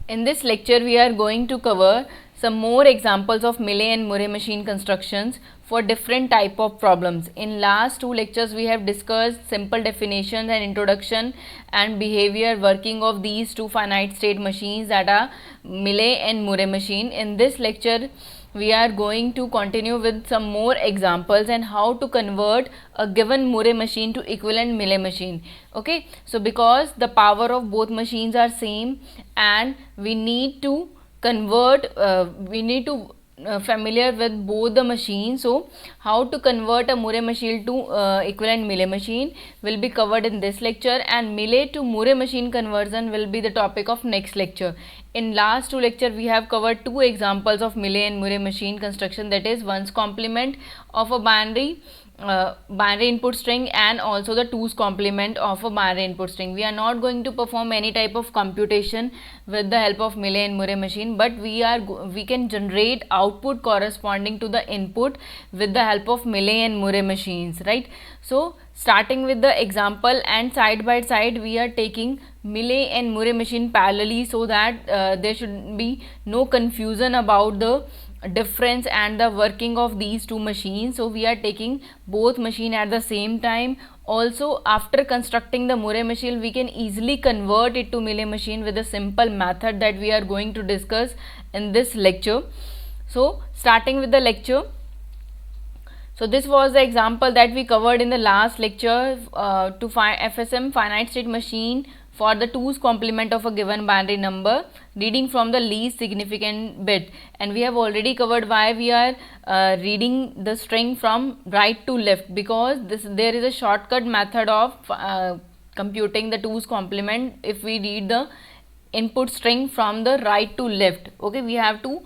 In this lecture, we are going to cover some more examples of Mealy and Murray machine constructions for different type of problems. In last two lectures, we have discussed simple definitions and introduction and behavior working of these two finite state machines, that are Mealy and Murray machine. In this lecture, we are going to continue with some more examples and how to convert a given Murray machine to equivalent Mealy machine. Okay, so because the power of both machines are same and we need to convert, familiar with both the machines. So how to convert a Murray machine to equivalent Mealy machine will be covered in this lecture, and Mealy to Murray machine conversion will be the topic of next lecture. In last two lecture, we have covered two examples of Mealy and Murray machine construction, that is 1's complement of a binary input string and also the 2's complement of a binary input string. We are not going to perform any type of computation with the help of Mealy and Murray machine, but we can generate output corresponding to the input with the help of Mealy and Murray machines, right? So starting with the example, and side by side we are taking Mealy and Murray machine parallelly, so that there should be no confusion about the difference and the working of these two machines. So we are taking both machine at the same time. Also, after constructing the Murray machine, we can easily convert it to Mealy machine with a simple method that we are going to discuss in this lecture. So starting with the lecture, so this was the example that we covered in the last lecture to find FSM finite state machine for the 2's complement of a given binary number reading from the least significant bit, and we have already covered why we are reading the string from right to left, because there is a shortcut method of computing the 2's complement if we read the input string from the right to left. Okay, we have to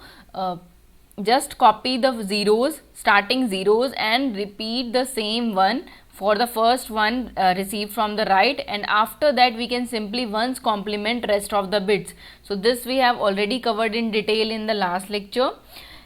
just copy the zeros, starting zeros, and repeat the same one for the first one received from the right, and after that we can simply 1's complement rest of the bits. So this we have already covered in detail in the last lecture.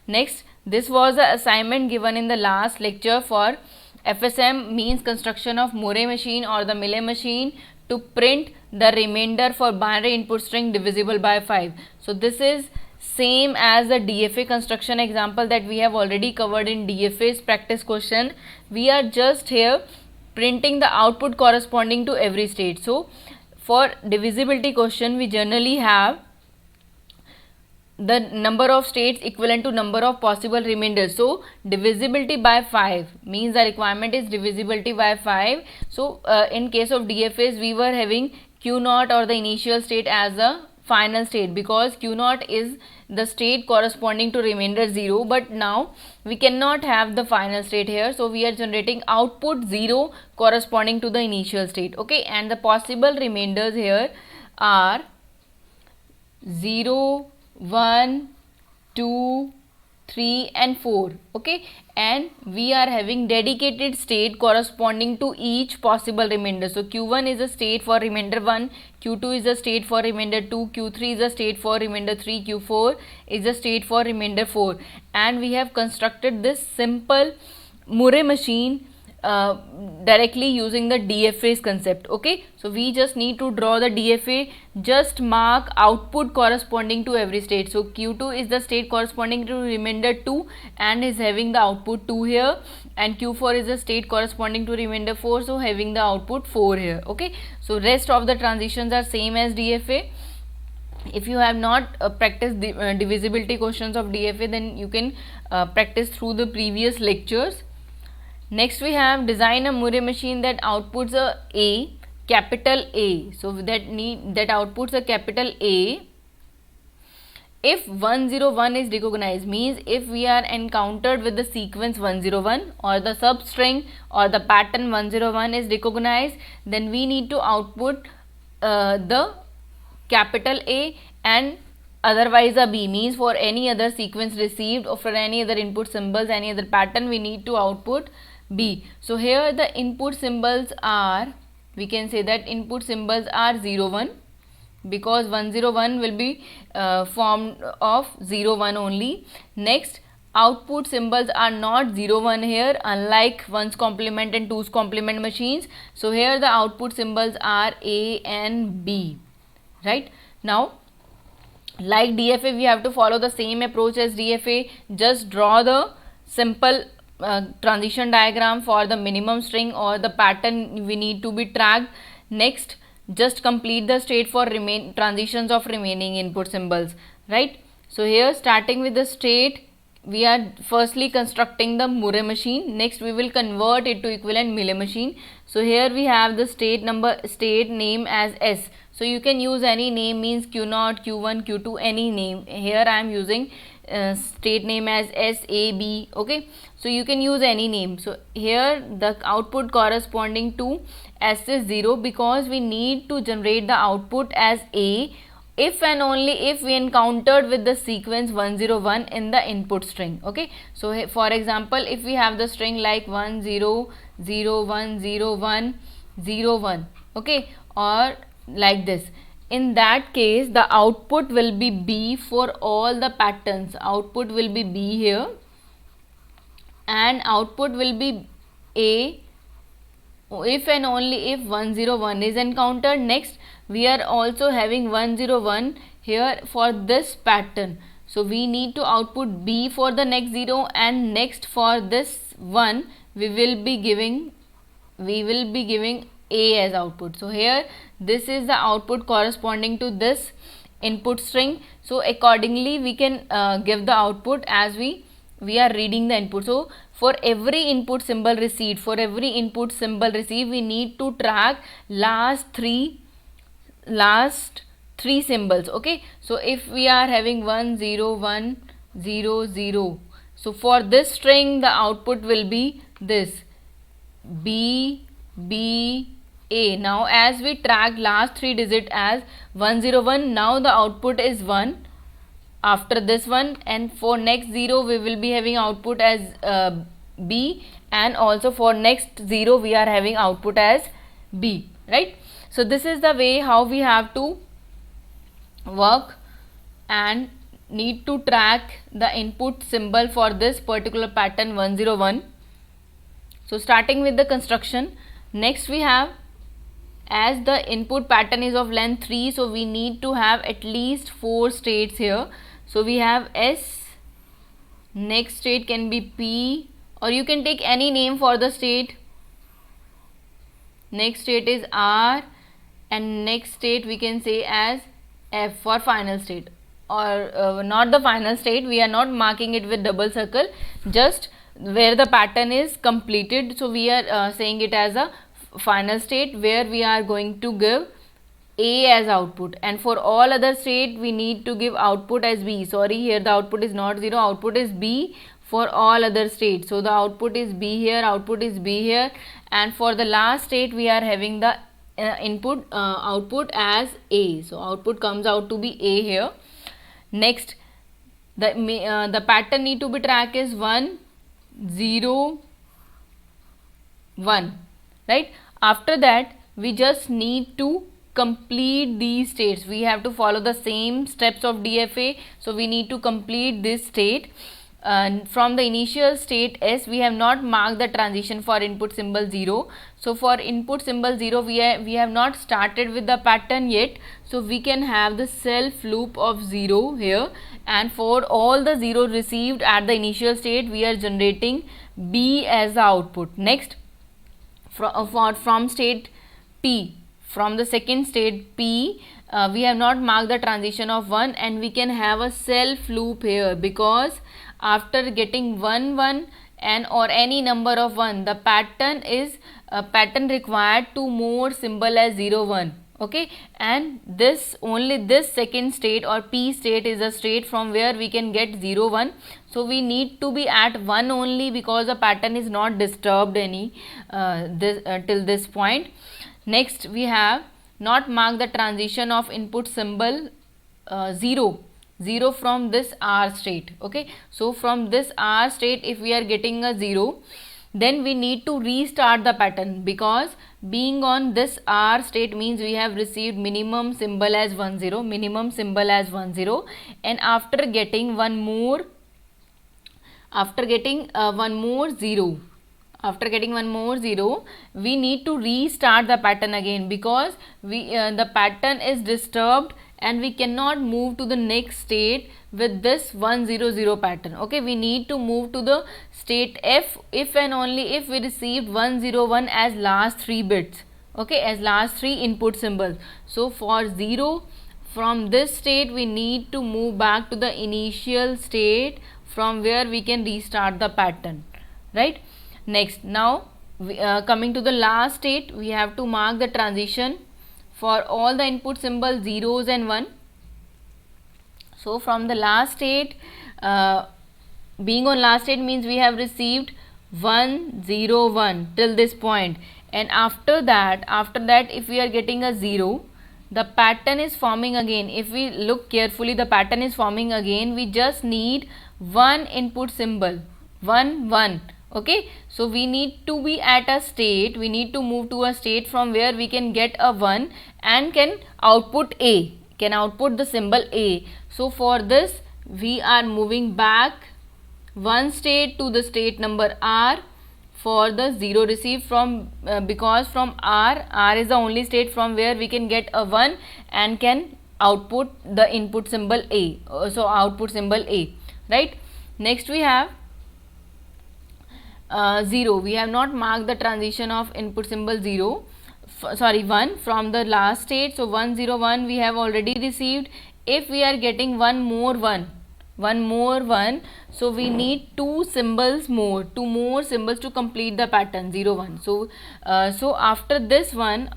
Next, this was the assignment given in the last lecture for FSM, means construction of Murray machine or the Mealy machine, to print the remainder for binary input string divisible by 5. So this is same as the DFA construction example that we have already covered in DFA's practice question. We are just here printing the output corresponding to every state. So for divisibility question, we generally have the number of states equivalent to number of possible remainders. So divisibility by 5 means the requirement is divisibility by 5. So in case of DFAs, we were having Q naught or the initial state as the final state, because Q naught is the state corresponding to remainder 0, but now we cannot have the final state here, so we are generating output 0 corresponding to the initial state. Okay, and the possible remainders here are 0, 1, 2, 3 and 4. Okay, and we are having dedicated state corresponding to each possible remainder. So Q1 is a state for remainder 1, Q2 is a state for remainder 2, Q3 is a state for remainder 3, Q4 is a state for remainder 4, and we have constructed this simple Murray machine directly using the DFA's concept. Okay, so we just need to draw the DFA, just mark output corresponding to every state. So Q2 is the state corresponding to remainder 2 and is having the output 2 here, and Q4 is the state corresponding to remainder 4, so having the output 4 here. Okay, so rest of the transitions are same as DFA. If you have not practiced the divisibility questions of DFA, then you can practice through the previous lectures. Next we have design a Murray machine that outputs a capital A. So that outputs a capital A if 101 is recognized, means if we are encountered with the sequence 101 or the substring or the pattern 101 is recognized, then we need to output the capital A, and otherwise a B, means for any other sequence received or for any other input symbols, any other pattern, we need to output B. So here the input symbols are, we can say that input symbols are 01, because 101 will be formed of 01 only. Next, output symbols are not 01 here, unlike 1's complement and 2's complement machines. So here the output symbols are A and B, right? Now Like DFA, we have to follow the same approach as DFA. Just draw the simple transition diagram for the minimum string or the pattern we need to be tracked. Next, just complete the state for transitions of remaining input symbols, right? So here, starting with the state, we are firstly constructing the Murray machine. Next, we will convert it to equivalent Mealy machine. So here we have the state name as S. So you can use any name, means Q0, Q1, Q2, any name. Here I am using state name as S, A, B. Okay, so you can use any name. So here the output corresponding to S is 0, because we need to generate the output as A if and only if we encountered with the sequence 101 in the input string. Okay, so for example, if we have the string like 1 0 0 1 0 1 0 1, okay, or like this, in that case the output will be B for all the patterns. Output will be B here, and output will be A if and only if 101 is encountered. Next, we are also having 101 here for this pattern, so we need to output B for the next 0, and next for this 1 we will be giving A as output. So here this is the output corresponding to this input string. So accordingly we can give the output as we are reading the input. So for every input symbol received, we need to track last three symbols. Okay, so if we are having 1 0 1 0 0, so for this string the output will be this B B A. Now as we track last 3 digit as 101, now the output is 1 after this one, and for next 0 we will be having output as B, and also for next 0 we are having output as B, right? So this is the way how we have to work and need to track the input symbol for this particular pattern 101. So starting with the construction, next we have, as the input pattern is of length 3, so we need to have at least 4 states here. So we have S, next state can be P, or you can take any name for the state. Next state is R, and next state we can say as F for final state, or not the final state, we are not marking it with double circle, just where the pattern is completed. So we are saying it as a final state where we are going to give A as output, and for all other state we need to give output as B. Sorry, here the output is not 0, output is B for all other states. So the output is B here, output is B here, and for the last state we are having the output as A. So output comes out to be A here. Next, the pattern need to be tracked is 1 0 1, right? After that we just need to complete these states. We have to follow the same steps of DFA, so we need to complete this state. And from the initial state S, we have not marked the transition for input symbol 0. So for input symbol 0 we have not started with the pattern yet, so we can have the self loop of 0 here, and for all the 0 received at the initial state we are generating B as the output. Next, from state P, from the second state P, we have not marked the transition of 1, and we can have a self loop here, because after getting 1 1 and or any number of 1, the pattern is pattern required to more symbol as 0 1. Okay, and only this second state or P state is a state from where we can get 0 1. So we need to be at 1 only, because the pattern is not disturbed any till this point. Next, we have not marked the transition of input symbol 0 from this R state. Okay, so from this R state if we are getting a 0, then we need to restart the pattern, because being on this R state means we have received minimum symbol as 10, and after getting one more 0, after getting one more 0, we need to restart the pattern again, because the pattern is disturbed and we cannot move to the next state with this 1 0 0 pattern. Okay, we need to move to the state F if and only if we received 1 0 1 as last 3 bits, okay, as last 3 input symbols. So for 0, from this state we need to move back to the initial state from where we can restart the pattern, right? Next, now coming to the last state, we have to mark the transition for all the input symbols 0s and 1. So from the last state, being on last state means we have received 1 0 1 till this point, and after that if we are getting a 0, the pattern is forming again. If we look carefully, the pattern is forming again. We just need one input symbol, 1 1. Okay, so we need to be at a state, we need to move to a state from where we can get a 1 and can output A, can output the symbol A. So for this we are moving back one state to the state number R for the 0 received from because from R is the only state from where we can get a 1 and can output the input symbol A, so output symbol A, right? Next we have 0. We have not marked the transition of input symbol 1 from the last state. So 1 0 1 we have already received. If we are getting one more 1, so we need two more symbols to complete the pattern 0 1. So after this one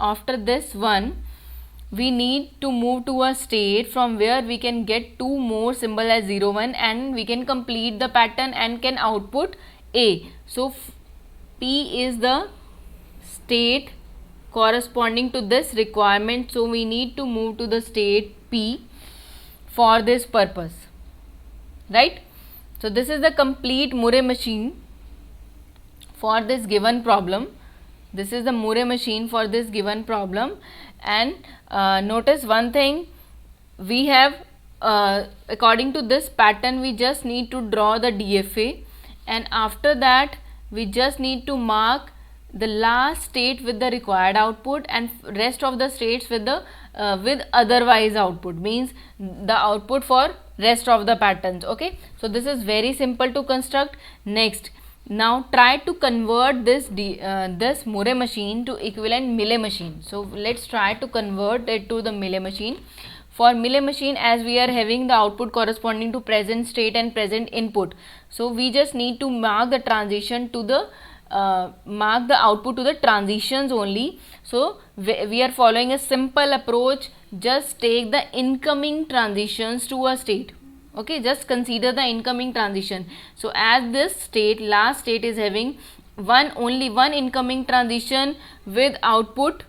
we need to move to a state from where we can get two more symbol as 0 1 and we can complete the pattern and can output A. So P is the state corresponding to this requirement, so we need to move to the state P for this purpose, right? So this is the complete Murray machine for this given problem. This is the Murray machine for this given problem, and notice one thing, we have according to this pattern we just need to draw the DFA, and after that we just need to mark the last state with the required output and rest of the states with the with otherwise output, means the output for rest of the patterns. Okay, so this is very simple to construct. Next, now try to convert this Murray machine to equivalent Mealy machine. So let's try to convert it to the Mealy machine. For Mealy machine, as we are having the output corresponding to present state and present input, so we just need to mark the transition to the mark the output to the transitions only. So we are following a simple approach, just take the incoming transitions to a state. Okay, just consider the incoming transition. So as this state, last state is having only one incoming transition with output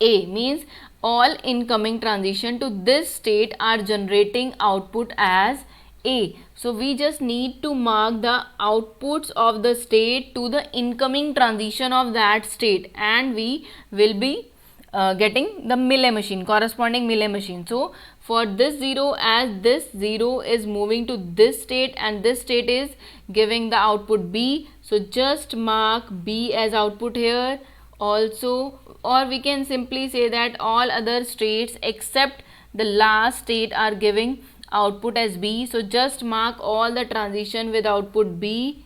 A, means all incoming transition to this state are generating output as A. So we just need to mark the outputs of the state to the incoming transition of that state, and we will be getting the Mealy machine, corresponding Mealy machine. So for this 0, as this 0 is moving to this state and this state is giving the output B, so just mark B as output here also, or we can simply say that all other states except the last state are giving output as B. So just mark all the transition with output B.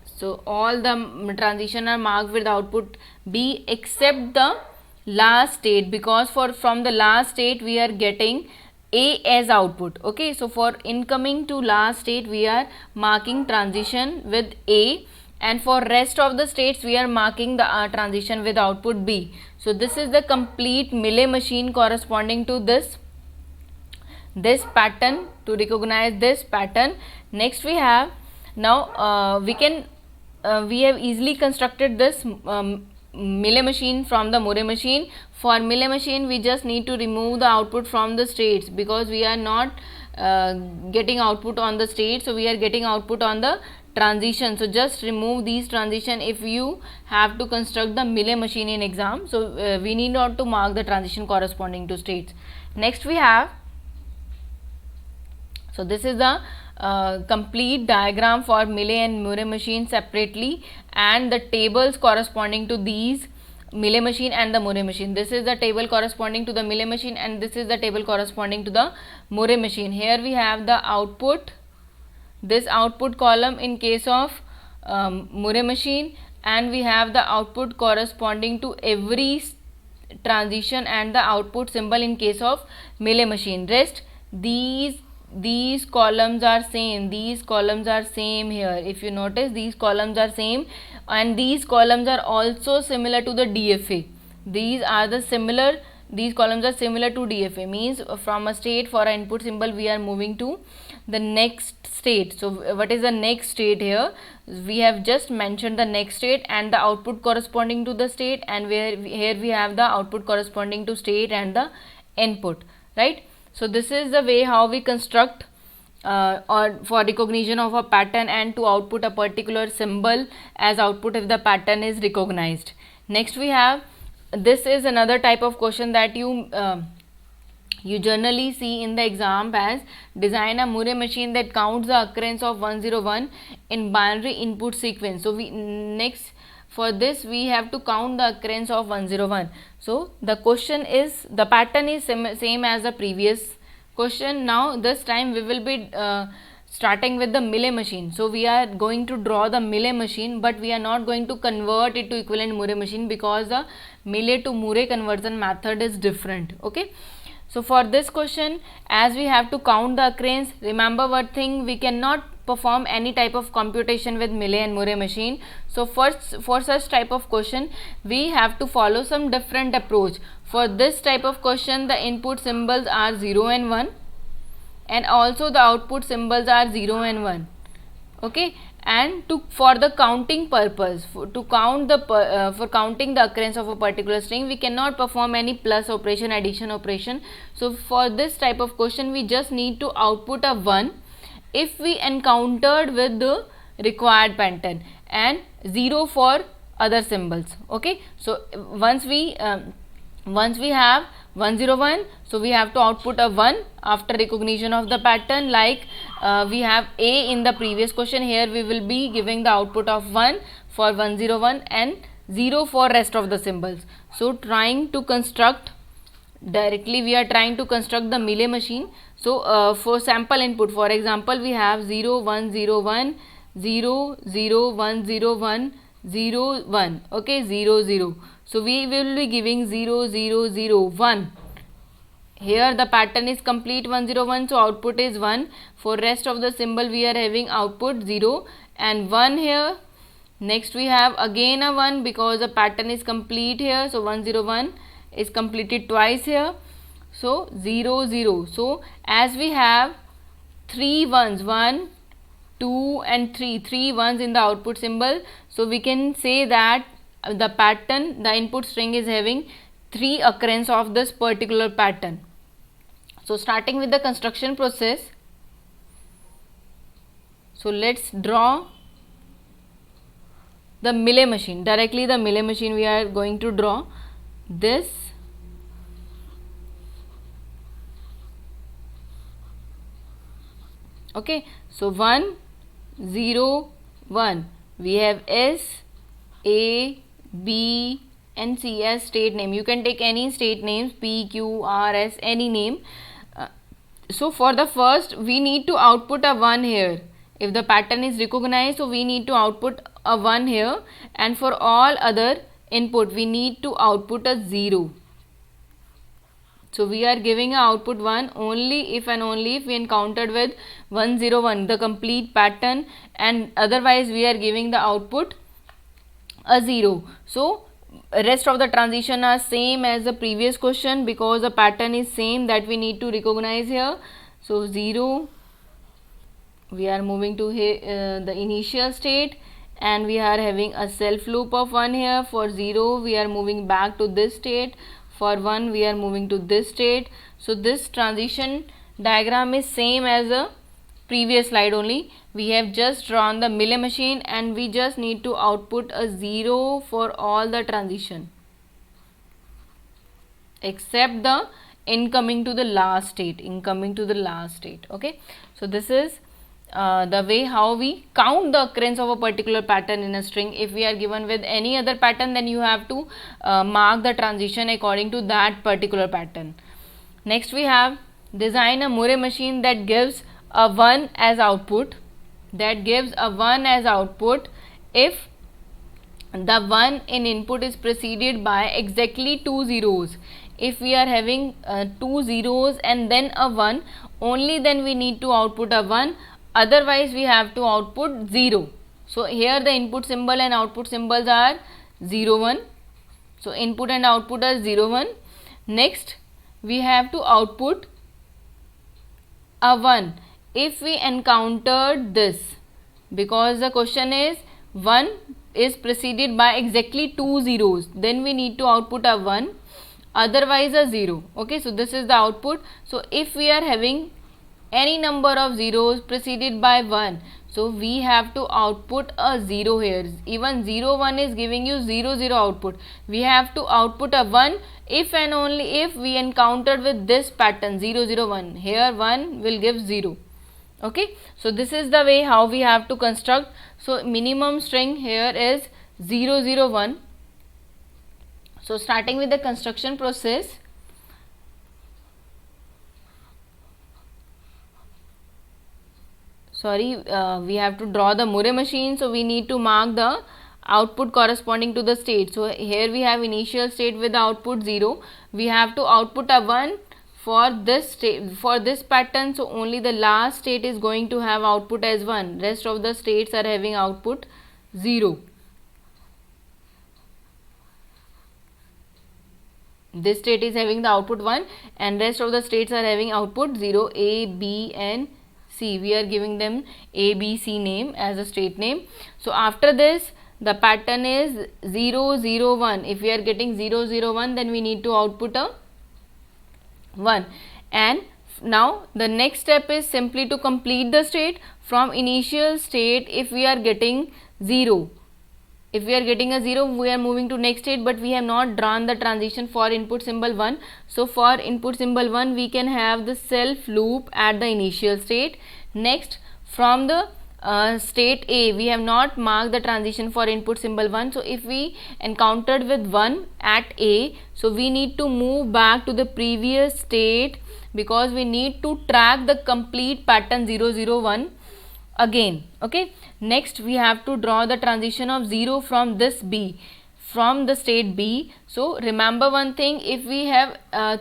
So all the transition are marked with output B except the last state, because from the last state we are getting A as output. Okay, so for incoming to last state we are marking transition with A, and for rest of the states we are marking the transition with output B. So this is the complete Mealy machine corresponding to this pattern, to recognize this pattern. Next we have, now we have easily constructed this Mealy machine from the Murray machine. For Mealy machine we just need to remove the output from the states, because we are not getting output on the state, so we are getting output on the transition. So just remove these transition if you have to construct the Mealy machine in exam. So we need not to mark the transition corresponding to states. Next we have, so this is the complete diagram for Mealy and Murray machine separately and the tables corresponding to these Mealy machine and the Murray machine. This is the table corresponding to the Mealy machine and this is the table corresponding to the Murray machine. Here we have the output, this output column in case of Murray machine, and we have the output corresponding to every transition and the output symbol in case of Mealy machine. Rest these columns are same, these columns are same here. If you notice, these columns are same and these columns are also similar to the DFA. These columns are similar to DFA, means from a state for an input symbol we are moving to the next state. So what is the next state here? We have just mentioned the next state and the output corresponding to the state, and here we have the output corresponding to state and the input, right? So this is the way how we construct or for recognition of a pattern and to output a particular symbol as output if the pattern is recognized. Next we have, this is another type of question that you generally see in the exam as design a Murray machine that counts the occurrence of 101 in binary input sequence. So for this we have to count the occurrence of 101. So the question is, the pattern is same as the previous question. Now this time we will be starting with the Mealy machine. So we are going to draw the Mealy machine, but we are not going to convert it to equivalent Murray machine because the Mealy to Murray conversion method is different. Okay. So for this question, as we have to count the occurrence, remember one thing, we cannot perform any type of computation with Mealy and Murray machine. So first, for such type of question, we have to follow some different approach. For this type of question, the input symbols are 0 and 1 and also the output symbols are 0 and 1. Okay, and for the counting purpose, for counting the occurrence of a particular string, we cannot perform any plus operation, addition operation. So for this type of question, we just need to output a 1 if we encountered with the required pattern and 0 for other symbols. Okay, so once we have 101, so we have to output a 1 after recognition of the pattern, like we have A in the previous question. Here we will be giving the output of 1 for 101 and 0 for rest of the symbols. So trying to construct directly, we are trying to construct the Mealy machine. So for sample input, for example, we have 0 1 0 1 0 0 1 0 1 0 1, okay, 0 0. So we will be giving 0 0 0 1. Here the pattern is complete 101, so output is 1. For rest of the symbol we are having output 0 and 1 here. Next we have again a 1 because the pattern is complete here. So 101 is completed twice here. So 0 0. So as we have 3 ones, 1, 2 and 3 ones in the output symbol, so we can say that the pattern, the input string is having 3 occurrence of this particular pattern. So starting with the construction process, so let's draw the Mealy machine. Directly the Mealy machine we are going to draw this. Okay, so 1 0 1, we have S, A, B and C as state name. You can take any state names, P, Q, R, S, any name. So for the first, we need to output a 1 here. If the pattern is recognized, so we need to output a 1 here, and for all other input we need to output a 0. So we are giving a output 1 only if and only if we encountered with 101 the complete pattern, and otherwise we are giving the output a 0. So rest of the transition are same as the previous question because the pattern is same that we need to recognize here. So 0, we are moving to here, the initial state, and we are having a self loop of 1 here. For 0 we are moving back to this state, for 1 we are moving to this state. So this transition diagram is same as the previous slide only. We have just drawn the Mealy machine and we just need to output a 0 for all the transition except the incoming to the last state, Okay, so this is the way how we count the occurrence of a particular pattern in a string. If we are given with any other pattern, then you have to mark the transition according to that particular pattern. Next we have design a Murray machine that gives a 1 as output, if the 1 in input is preceded by exactly 2 zeros. If we are having 2 zeros and then a 1, only then we need to output a 1, otherwise we have to output 0. So here the input symbol and output symbols are 0 1. So input and output are 0 1. Next we have to output a 1 if we encountered this, because the question is 1 is preceded by exactly 2 zeros, then we need to output a 1, otherwise a 0. Okay, so this is the output. So if we are having any number of zeros preceded by 1, so we have to output a 0 here. Even 0 1 is giving you 0 0 output. We have to output a 1 if and only if we encountered with this pattern 0 0 1. Here 1 will give 0. Okay, so this is the way how we have to construct. So minimum string here is 0 0 1. So starting with the construction process, we have to draw the Murray machine, so we need to mark the output corresponding to the state. So here we have initial state with the output 0. We have to output a 1 for this state, for this pattern. So only the last state is going to have output as 1. Rest of the states are having output 0. This state is having the output 1 and rest of the states are having output 0, A, B and C. We are giving them A, B, C name as a state name. So after this the pattern is 0 0 1. If we are getting 0 0 1, then we need to output a 1. And now the next step is simply to complete the state from initial state. If we are getting 0, if we are getting a 0, we are moving to next state, but we have not drawn the transition for input symbol 1. So for input symbol 1, we can have the self loop at the initial state. Next, from the state A, we have not marked the transition for input symbol 1. So if we encountered with 1 at A, so we need to move back to the previous state, because we need to track the complete pattern 0 0 1 again. Okay, next we have to draw the transition of 0 from this B, from the state B. So remember one thing, if we have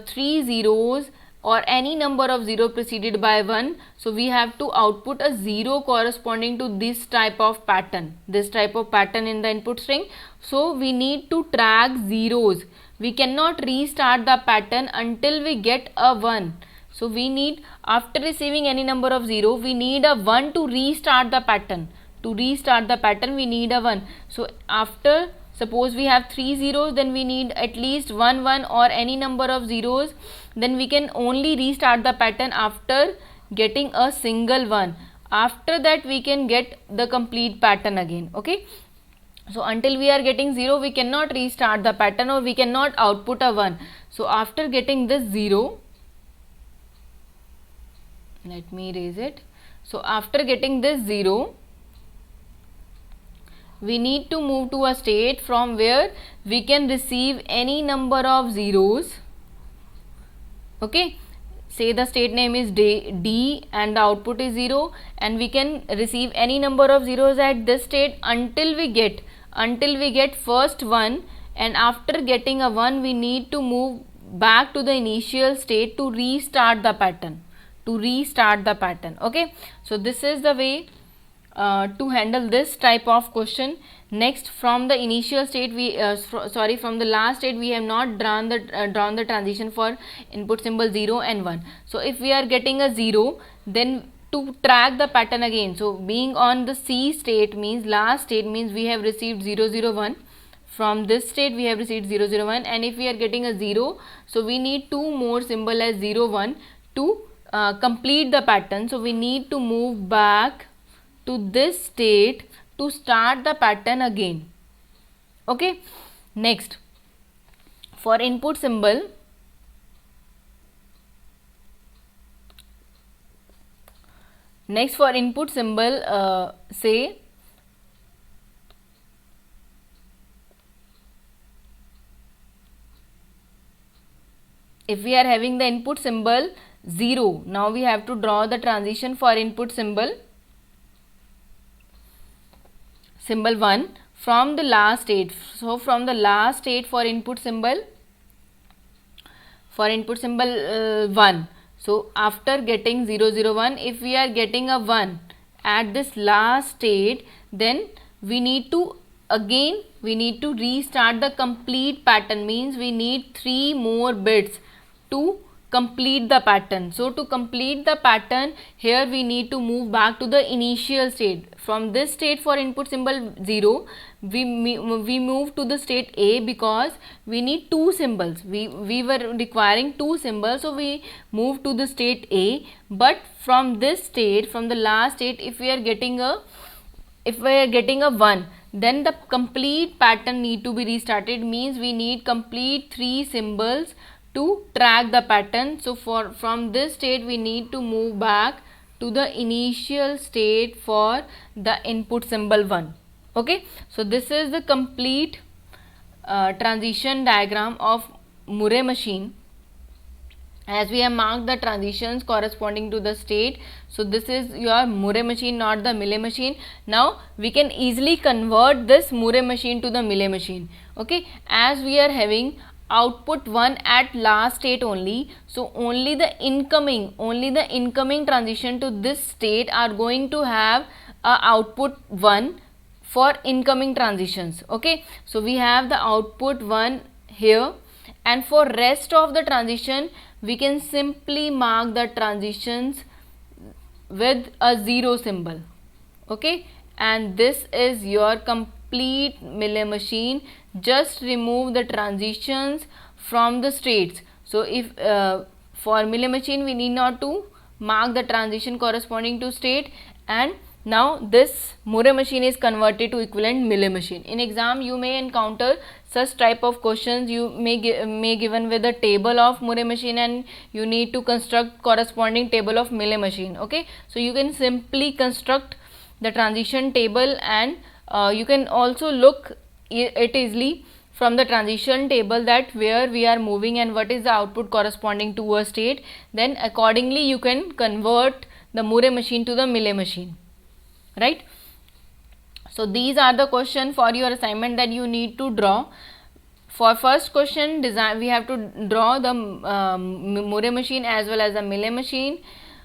3 zeros or any number of 0 preceded by 1, so we have to output a 0 corresponding to this type of pattern, in the input string. So we need to track zeros. We cannot restart the pattern until we get a 1. So we need, after receiving any number of 0, we need a 1 to restart the pattern. To restart the pattern, we need a 1. So after, suppose we have 3 zeros, then we need at least 1 1 or any number of zeros. Then we can only restart the pattern after getting a single 1. After that, we can get the complete pattern again. Okay. So until we are getting 0, we cannot restart the pattern or we cannot output a 1. So after getting this 0, let me erase it. So after getting this 0, we need to move to a state from where we can receive any number of zeros. Okay, say the state name is D and the output is 0, and we can receive any number of zeros at this state until we get first 1, and after getting a 1, we need to move back to the initial state to restart the pattern. Okay, so this is the way to handle this type of question. Next, from the initial state, from the last state, we have not drawn the transition for input symbol 0 and 1. So if we are getting a 0, then to track the pattern again, so being on the C state means last state means we have received 0 0 1. From this state we have received 0 0 1, and if we are getting a 0, so we need 2 more symbol as 0 1 to complete the pattern. So we need to move back to this state to start the pattern again. Okay, next, for input symbol, Next, for input symbol, say if we are having the input symbol 0, now we have to draw the transition for input symbol 1 from the last state. So from the last state for input symbol 1. So after getting 0 0 1, if we are getting a 1 at this last state, then we need to restart the complete pattern, means we need 3 more bits to complete the pattern. So to complete the pattern, here we need to move back to the initial state. From this state for input symbol 0, we move to the state A because we need 2 symbols. We were requiring 2 symbols, so we move to the state A. But from this state, from the last state, if we are getting a 1, then the complete pattern need to be restarted, means we need complete 3 symbols to track the pattern. So from this state we need to move back to the initial state for the input symbol 1. Okay, so this is the complete transition diagram of Murray machine, as we have marked the transitions corresponding to the state. So this is your Murray machine, not the Mealy machine. Now we can easily convert this Murray machine to the Mealy machine. Okay, as we are having output 1 at last state only, so only the incoming transition to this state are going to have a output 1 for incoming transitions. Okay, so we have the output 1 here, and for rest of the transition we can simply mark the transitions with a 0 symbol. Okay, and this is your complete Mealy machine. Just remove the transitions from the states. So if for Mealy machine we need not to mark the transition corresponding to state, and now this Murray machine is converted to equivalent Mealy machine. In exam you may encounter such type of questions. You may given with a table of Murray machine and you need to construct corresponding table of Mealy machine. Okay, so you can simply construct the transition table, and you can also look it easily from the transition table that where we are moving and what is the output corresponding to a state. Then accordingly you can convert the Murray machine to the Mealy machine, right? So these are the question for your assignment that you need to draw. For first question design, we have to draw the Murray machine as well as the Mealy machine.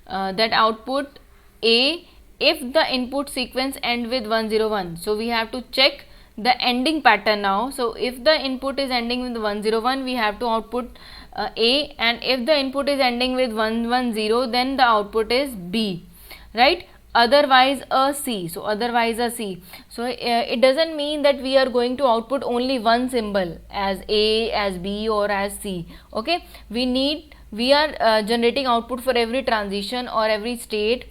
That output A, if the input sequence end with 101, so we have to check the ending pattern now. So if the input is ending with 101, we have to output A, and if the input is ending with 110, then the output is B, right? Otherwise a C. So otherwise a C. So it doesn't mean that we are going to output only one symbol as A, as B, or as C. Okay, we are generating output for every transition or every state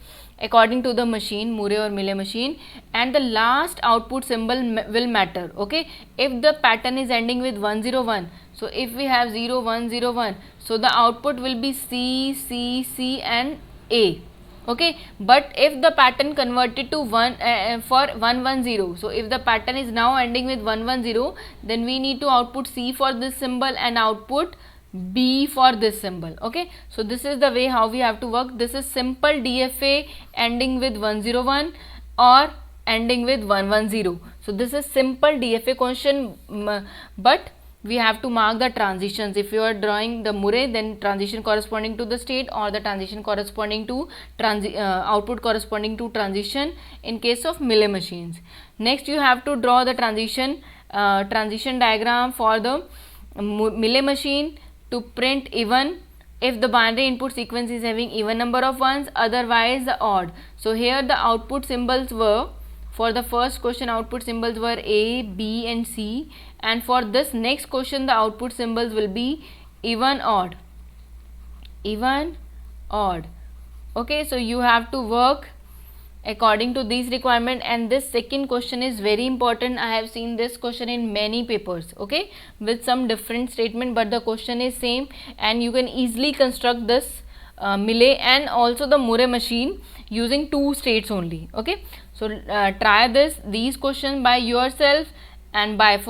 according to the machine, Murray or Mealy machine, and the last output symbol will matter. Okay, if the pattern is ending with 101, so if we have 0 1 0 1, so the output will be C, C, C and A. Okay, but if the pattern converted to 1 for 110, so if the pattern is now ending with 110, then we need to output C for this symbol and output B for this symbol. Okay, so this is the way how we have to work. This is simple DFA ending with 101 or ending with 110. So this is simple DFA question, but we have to mark the transitions. If you are drawing the Murray, then transition corresponding to the state or the transition corresponding to output corresponding to transition in case of Mealy machines. Next you have to draw the transition diagram for the Mealy machine to print even if the binary input sequence is having even number of ones, otherwise the odd. So here the output symbols were, for the first question output symbols were A, B and C, and for this next question the output symbols will be even, odd. Okay, so you have to work according to these requirement, and this second question is very important. I have seen this question in many papers, okay, with some different statement, but the question is same and you can easily construct this Millet and also the Murray machine using 2 states only. Okay, so try these questions by yourself, and bye.